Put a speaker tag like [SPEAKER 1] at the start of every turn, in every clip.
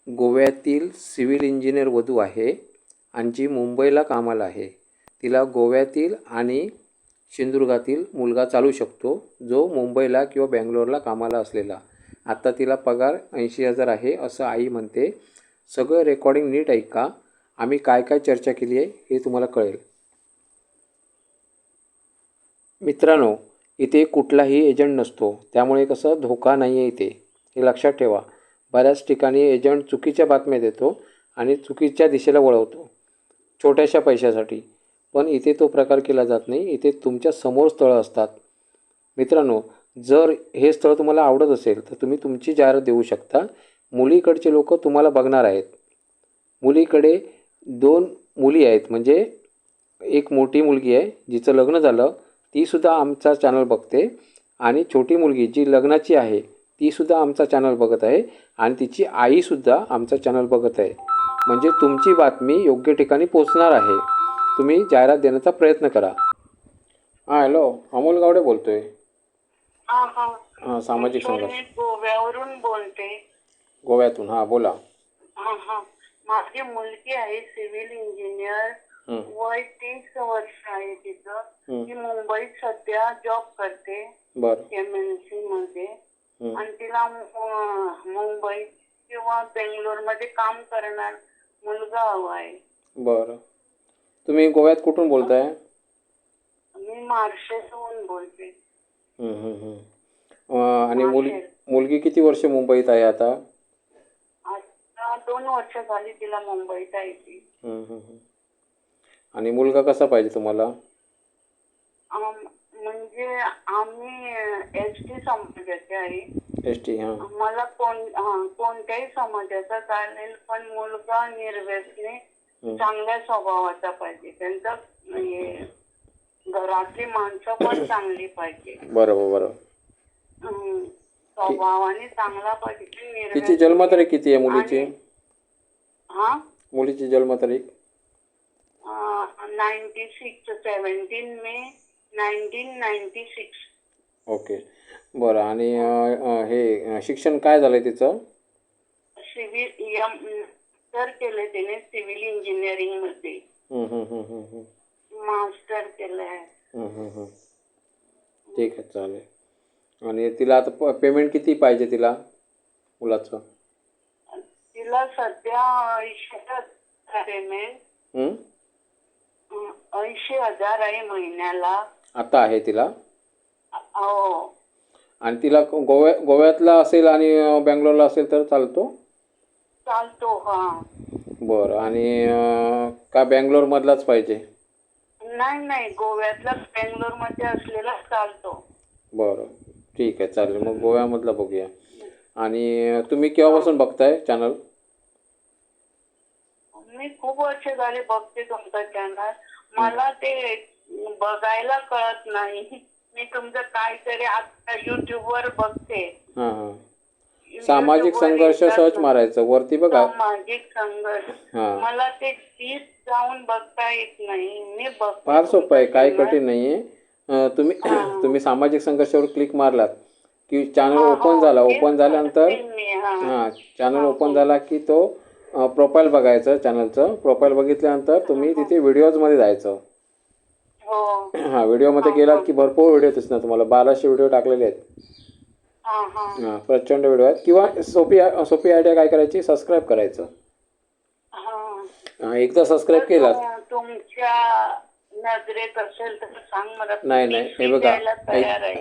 [SPEAKER 1] गोव्यातील civil engineer वधू आहे आणि जी मुंबईला कामाला आहे. तिला गोव्यातील आणि सिंधुदुर्गातील मुलगा चालू शकतो, जो मुंबईला किंवा बँगलोरला कामाला असलेला. आत्ता तिला पगार 80,000 आहे असं आई म्हणते. सगळं रेकॉर्डिंग नीट ऐका. आम्ही काय काय चर्चा केली आहे हे तुम्हाला कळेल. मित्रांनो, इथे कुठलाही एजंट नसतो, त्यामुळे कसं धोका नाही आहे इथे, हे लक्षात ठेवा. बऱ्याच ठिकाणी एजंट चुकीच्या बातम्या देतो आणि चुकीच्या दिशेला वळवतो छोट्याशा पैशासाठी. पण इथे तो प्रकार केला जात नाही. इथे तुमच्या समोर स्थळं असतात. मित्रांनो, जर हे स्थळ तुम्हाला आवडत असेल तर तुम्ही तुमची जाहिरात देऊ शकता. मुलीकडचे लोक तुम्हाला बघणार आहेत. मुलीकडे 2 मुली आहेत, म्हणजे एक मोठी मुलगी आहे जिचं लग्न झालं, तीसुद्धा आमचा चॅनल बघते, आणि छोटी मुलगी जी लग्नाची आहे तीसुद्धा आमचा चॅनल बघत आहे, आणि तिची आईसुद्धा आमचा चॅनल बघत आहे. म्हणजे तुमची बातमी योग्य ठिकाणी पोचणार आहे. तुम्ही जाहिरात देण्याचा प्रयत्न करा. हां, हॅलो, अमोल गावडे बोलतो आहे. हां, सामाजिक संघर्ष.
[SPEAKER 2] मी गोव्यावरून बोलते.
[SPEAKER 1] गोव्यातून. हां, बोला.
[SPEAKER 2] माझी मुलगी आहे सिव्हिल इंजिनियर. वय 30 वर्ष आहे तिचं. ती मुंबईत सध्या जॉब करते MNC मध्ये, आणि तिला मुंबई किंवा बेंगलोर मध्ये काम करणार मुलगा हवा आहे.
[SPEAKER 1] बरं, तुम्ही गोव्यात कुठून बोलताय?
[SPEAKER 2] मी मार्शेसहून बोलते.
[SPEAKER 1] आणि मुलगी किती वर्ष मुंबईत आहे आता?
[SPEAKER 2] 2 वर्ष झाली तिला मुंबईत आहे ती.
[SPEAKER 1] आणि मुलगा कसा पाहिजे तुम्हाला?
[SPEAKER 2] म्हणजे आम्ही ST समाजाचे आहे.
[SPEAKER 1] ST.
[SPEAKER 2] मला कोणत्याही समाजाचा चालेल, पण मुलगा निर्व्यसनी चांगल्या स्वभावाचा पाहिजे. त्यांचा घरातली माणसं पण चांगली पाहिजे.
[SPEAKER 1] बरोबर.
[SPEAKER 2] स्वभावाने चांगला पाहिजे.
[SPEAKER 1] तिची जन्मतारीख किती आहे मुलीची? मुलीची जन्मतारीख
[SPEAKER 2] 17 मे 1996.
[SPEAKER 1] ओके, बरं. आणि हे शिक्षण काय झालंय तिचं?
[SPEAKER 2] मास्टर केले तिने सिव्हिल इंजिनिअरिंग मध्ये. मास्टर केलं आहे.
[SPEAKER 1] ठीक आहे, चालेल. आणि तिला आता पेमेंट किती पाहिजे तिला, मुलाचं?
[SPEAKER 2] तिला सध्या 80,000 पेमेंट. 80,000 आहे महिन्याला. आता
[SPEAKER 1] आहे तिला?
[SPEAKER 2] हो.
[SPEAKER 1] आणि तिला गोव्यातला असेल आणि बँगलोरला असेल तर चालतो?
[SPEAKER 2] चालतो.
[SPEAKER 1] बरं. आणि का बँगलोर मधलाच पाहिजे?
[SPEAKER 2] नाही, गोव्यातला बँगलोर मध्ये असलेला चालतो.
[SPEAKER 1] बरं, ठीक आहे, चालेल. मग गोव्यामधला बघूया. आणि तुम्ही केव्हापासून बघताय चॅनल?
[SPEAKER 2] मी खूप वर्ष झाले बघते तुमचं चॅनल. मला ते बघायला कळत नाही. मी तुमचं काहीतरी आता YouTube वर बघते.
[SPEAKER 1] सामाजिक संघर्ष सर्च मारायचं वरती बघा.
[SPEAKER 2] सामाजिक संघर्ष. मला ते डीप जाऊन बघता येत नाही. मी
[SPEAKER 1] फार सोपं आहे, काही कठीण नाहीये. तुम्ही सामाजिक संघर्षावर क्लिक मारलात की चॅनल ओपन झाला. ओपन झाल्यानंतर चॅनल ओपन झाला की तो प्रोफाईल बघायचं. चॅनलचं प्रोफाईल बघितल्यानंतर तुम्ही तिथे व्हिडिओजमध्ये जायचं. व्हिडिओमध्ये गेलात की भरपूर व्हिडिओ दिसणार तुम्हाला. 1200 व्हिडिओ टाकलेले आहेत. प्रचंड व्हिडिओ आहेत. किंवा सोपी आयडिया काय करायची, सबस्क्राईब करायचं. एकदा सबस्क्राईब केलात,
[SPEAKER 2] तुमच्या नजरेत असेल तर सांग मला.
[SPEAKER 1] नाही, हे बघा,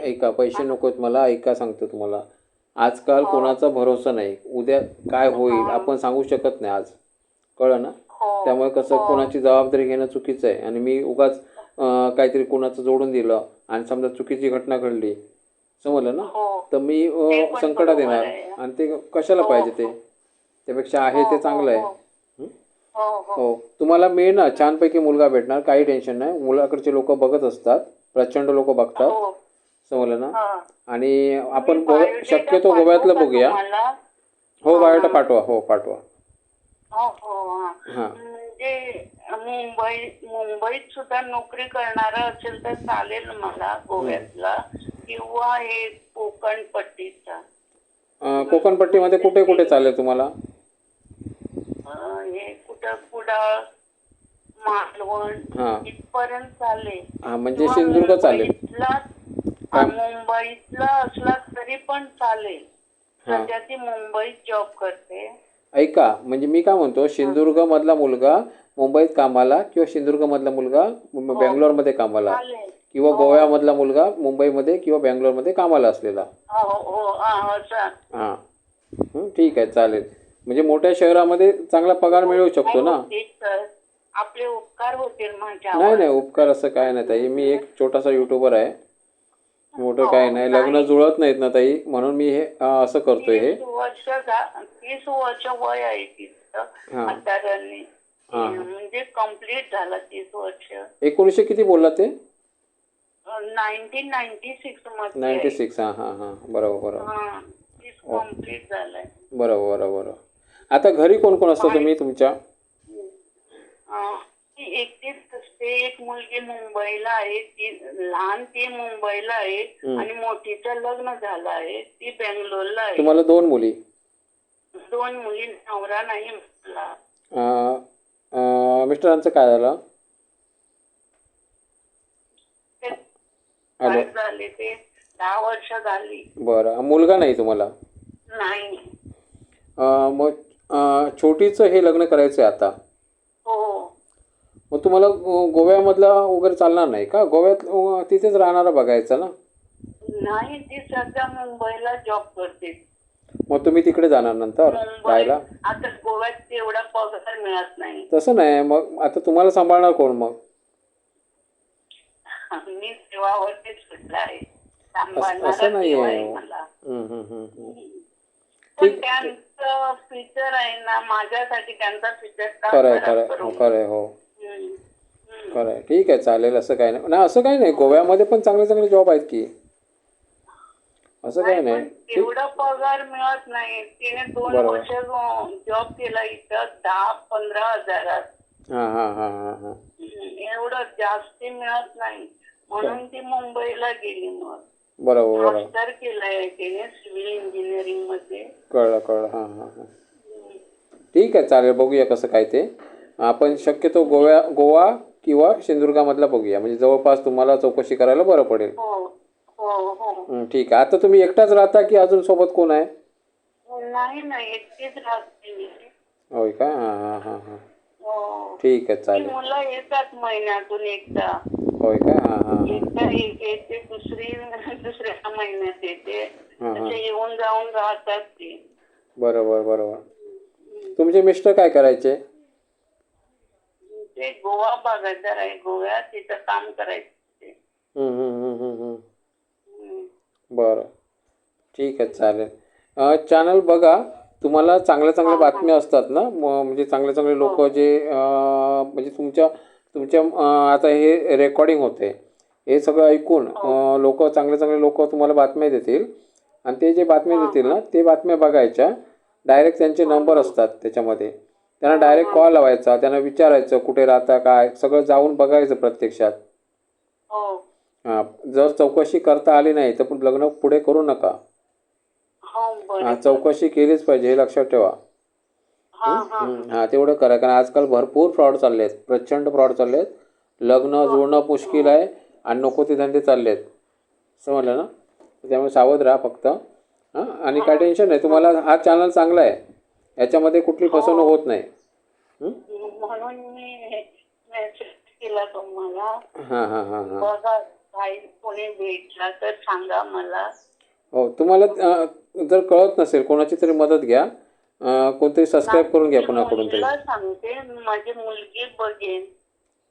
[SPEAKER 1] ऐका, पैसे नकोत मला. ऐका, सांगतो तुम्हाला. आजकाल कोणाचा भरोसा नाही. उद्या काय होईल आपण सांगू शकत नाही. आज कळलं ना? त्यामुळे कसं कोणाची जबाबदारी घेणं चुकीचं आहे. आणि मी उगाच काहीतरी कोणाचं जोडून दिलं आणि समजा चुकीची घटना घडली, समजलं ना, तर मी संकटात येणार. आणि ते कशाला पाहिजे? त्यापेक्षा आहे ते चांगलं आहे. तुम्हाला मिळणार, छानपैकी मुलगा भेटणार, काही टेन्शन नाही. मुलाकडचे लोक बघत असतात, प्रचंड लोक बघतात, समजलं ना. आणि आपण शक्यतो गोव्यातलं बघूया. बायोडा पाठवा. पाठवा.
[SPEAKER 2] मुंबईत सुद्धा नोकरी करणारा असेल तर चालेल मला, गोव्यातला किंवा हे कोकणपट्टीचा.
[SPEAKER 1] कोकणपट्टीमध्ये कुठे चालेल तुम्हाला?
[SPEAKER 2] कुडाळ, मालवण
[SPEAKER 1] हां
[SPEAKER 2] इथपर्यंत चालेल.
[SPEAKER 1] हां म्हणजे सिंधुदुर्ग चालेल.
[SPEAKER 2] मुंबईतला असला तरी पण चालेल.
[SPEAKER 1] हां
[SPEAKER 2] सध्या ती मुंबईत जॉब करते.
[SPEAKER 1] ऐका, म्हणजे मी काय म्हणतो, सिंधुदुर्ग मधला मुलगा मुंबईत कामाला किंवा सिंधुदुर्ग मधला मुलगा बेंगलोरमध्ये कामाला
[SPEAKER 2] चालेल.
[SPEAKER 1] किंवा गोव्यामधला मुलगा मुंबईमध्ये किंवा बेंगलोरमध्ये कामाला असलेला.
[SPEAKER 2] हो हो असं.
[SPEAKER 1] हां ठीक आहे, चालेल. म्हणजे मोठ्या शहरामध्ये चांगला पगार मिळू शकतो ना.
[SPEAKER 2] आपले उपकार होतील माझ्यावर.
[SPEAKER 1] नाही नाही, उपकार असं काय नाही ताई. मी एक छोटासा युट्यूबर आहे, मोठं काय नाही. लग्न जुळत नाहीत ना ताई, म्हणून मी हे असं करतोय. हे
[SPEAKER 2] 30 वर्ष वय आहे तिचं म्हाताऱ्यांनी. म्हणजे कम्प्लीट झालं 30 वर्ष.
[SPEAKER 1] 1900 किती बोलला ते?
[SPEAKER 2] 1996 मध्ये.
[SPEAKER 1] 96. हां हां हां बरोबर बरोबर.
[SPEAKER 2] कम्प्लीट झालंय.
[SPEAKER 1] बरोबर बरोबर. आता घरी कोण कोण असतं तुम्ही तुमच्या?
[SPEAKER 2] ती एकटीच असते. एक मुलगी मुंबईला आहे, ती लहान ती मुंबईला आहे आणि मोठीचं लग्न झालं आहे, ती बेंगलोरला आहे.
[SPEAKER 1] तुम्हाला 2 मुली?
[SPEAKER 2] 2 मुली. नवरा नाही मला.
[SPEAKER 1] मिस्टरांचं काय झालं? हॅलो.
[SPEAKER 2] झाले ते 10 वर्ष झाली.
[SPEAKER 1] बरं. मुलगा नाही तुम्हाला?
[SPEAKER 2] नाही.
[SPEAKER 1] मग छोटीचं हे लग्न करायचं आहे आता?
[SPEAKER 2] हो.
[SPEAKER 1] मग तुम्हाला गोव्यामधला वगैरे चालणार नाही का? गोव्यात तिथेच राहणारा बघायचं ना.
[SPEAKER 2] नाही, ती सध्या मुंबईला जॉब करते.
[SPEAKER 1] मग तुम्ही तिकडे जाणार नंतर राहायला?
[SPEAKER 2] आता गोव्यात तेवढा पगार मिळत नाही.
[SPEAKER 1] तसं नाही, मग आता तुम्हाला सांभाळणार कोण मग?
[SPEAKER 2] मी सेवावरती सुटला आहे.
[SPEAKER 1] असं नाहीये.
[SPEAKER 2] पण त्यांचं फ्युचर आहे ना, माझ्यासाठी त्यांचा फ्युचर
[SPEAKER 1] खरंय खरंय खरंय. हो खरंय. ठीक आहे, चालेल. असं काय नाही. असं काही नाही, गोव्यामध्ये पण चांगले चांगले जॉब आहेत की, असं काही नाही.
[SPEAKER 2] एवढा पगार मिळत नाही. तिने 2 वर्ष जॉब केला इथं 10-15 हजारात.
[SPEAKER 1] हां हां हां हां हां.
[SPEAKER 2] एवढं जास्ती मिळत नाही, म्हणून ती मुंबईला गेली. मग
[SPEAKER 1] बरोबर
[SPEAKER 2] मास्टर केलंय तिने सिव्हिल इंजिनिअरिंग मध्ये.
[SPEAKER 1] कळलं कळलं. हां हां हां. ठीक आहे, चालेल. बघूया कसं काय ते. आपण शक्यतो गोवा किंवा सिंधुदुर्गामधला बघूया, म्हणजे जवळपास तुम्हाला चौकशी करायला बरं पडेल. ठीक आहे. आता तुम्ही एकटाच राहता की अजून सोबत कोण आहे?
[SPEAKER 2] नाही, एकटीच राहते मी.
[SPEAKER 1] होय का? हां हां हां हां. ठीक आहे, चालेल.
[SPEAKER 2] मुलं येतात महिन्यातून एकदा.
[SPEAKER 1] होय का? हां हां.
[SPEAKER 2] एकदा येते, दुसऱ्या महिन्यात येते. येऊन जाऊन राहतात ते.
[SPEAKER 1] बरोबर बरोबर. तुमचे मिस्टर काय करायचे?
[SPEAKER 2] ते गोवा बागायतदार आहे. गोव्यात तिथं काम करायचे.
[SPEAKER 1] बरं. ठीक आहे, चालेल. चॅनल बघा. तुम्हाला चांगल्या चांगल्या बातम्या असतात ना, म्हणजे चांगले चांगले लोक जे म्हणजे तुमच्या आता हे रेकॉर्डिंग होते, हे सगळं ऐकून लोक चांगले चांगले लोक तुम्हाला बातम्या देतील, आणि ते जे बातम्या देतील ना, ते बातम्या बघायच्या. डायरेक्ट त्यांचे नंबर असतात त्याच्यामध्ये, त्यांना डायरेक्ट कॉल लावायचा, त्यांना विचारायचं कुठे राहता काय, सगळं जाऊन बघायचं प्रत्यक्षात. हां, जर चौकशी करता आली नाही तर लग्न पुढे करू नका. चौकशी केलीच पाहिजे, हे लक्षात ठेवा. हां, तेवढं करा, कारण आजकाल भरपूर फ्रॉड चालले आहेत, प्रचंड फ्रॉड चालले आहेत. लग्न जुळणं मुश्किल आहे आणि नको ते धंदे चालले आहेत, समजलं ना. त्यामुळे सावध राहा फक्त. हां, आणि काय टेन्शन नाही. तुम्हाला हा चॅनल चांगला आहे, याच्यामध्ये कुठली फसवणूक होत नाही.
[SPEAKER 2] म्हणून मी मेसेज केला तुम्हाला.
[SPEAKER 1] हां हां हां हां.
[SPEAKER 2] बघा, काही कोणी भेटला तर सांगा मला.
[SPEAKER 1] हो, तुम्हाला जर कळत नसेल कोणाची तरी मदत घ्या, कोणतरी सबस्क्राईब करून घ्या कोणाकडून तरी.
[SPEAKER 2] सांगते, माझी मुलगी बघेन.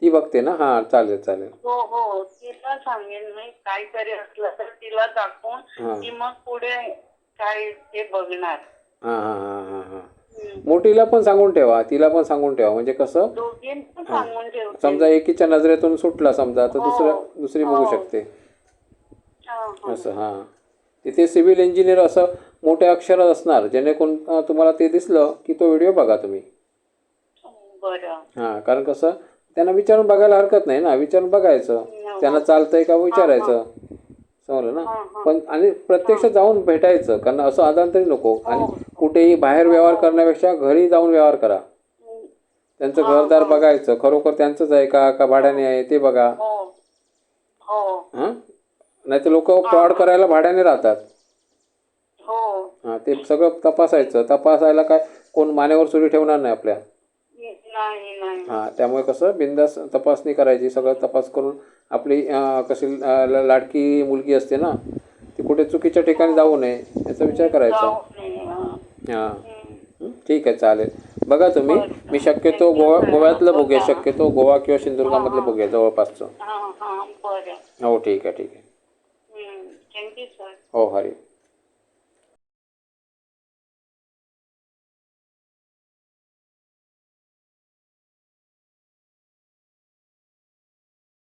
[SPEAKER 1] ती बघते ना? हां, चालेल चालेल.
[SPEAKER 2] हो, तिला सांगेन मी. काहीतरी असलं तर तिला दाखवून ती मग पुढे काय ते बघणार.
[SPEAKER 1] हां हां हां हां हां. मोठीला पण सांगून ठेवा, तिला पण सांगून ठेवा, म्हणजे कसं समजा एकीच्या नजरेतून सुटला समजा, तर दुसरी बघू शकते असं. हां, तिथे सिव्हिल इंजिनियर असं मोठे अक्षरात असणार, जेणेकरून तुम्हाला ते दिसलं की तो व्हिडिओ बघा तुम्ही. हां, कारण कसं त्यांना विचारून बघायला हरकत नाही ना, विचारून बघायचं त्यांना चालतंय का विचारायचं, समजलं ना. पण आणि प्रत्यक्ष जाऊन भेटायचं, कारण असं आदान तरी नको. आणि कुठेही बाहेर व्यवहार करण्यापेक्षा घरी जाऊन व्यवहार करा. त्यांचं घरदार बघायचं, खरोखर त्यांचंच आहे का भाड्याने आहे ते बघा.
[SPEAKER 2] हो हो
[SPEAKER 1] हां, नाही तर लोक फ्रॉड करायला भाड्याने राहतात.
[SPEAKER 2] हो
[SPEAKER 1] हां, ते सगळं तपासायचं. तपासायला काय कोण मानेवर सुरी ठेवणार नाही आपल्या.
[SPEAKER 2] नाही नाही
[SPEAKER 1] हां, त्यामुळे कसं बिनधास्त तपासणी करायची, सगळं तपास करून आपली कशी लाडकी मुलगी असते ना, ती कुठे चुकीच्या ठिकाणी जाऊ नये याचा विचार करायचा.
[SPEAKER 2] जाऊ नाही,
[SPEAKER 1] हां, ठीक आहे, चालेल. बघा तुम्ही, मी शक्यतो गोव्यातलं बघूया, शक्यतो गोवा किंवा सिंधुदुर्गामधलं बघूया जवळपासचं.
[SPEAKER 2] हां हां बरं
[SPEAKER 1] हो, ठीक आहे, ठीक आहे.
[SPEAKER 2] Thank you sir.
[SPEAKER 1] हो, हरी.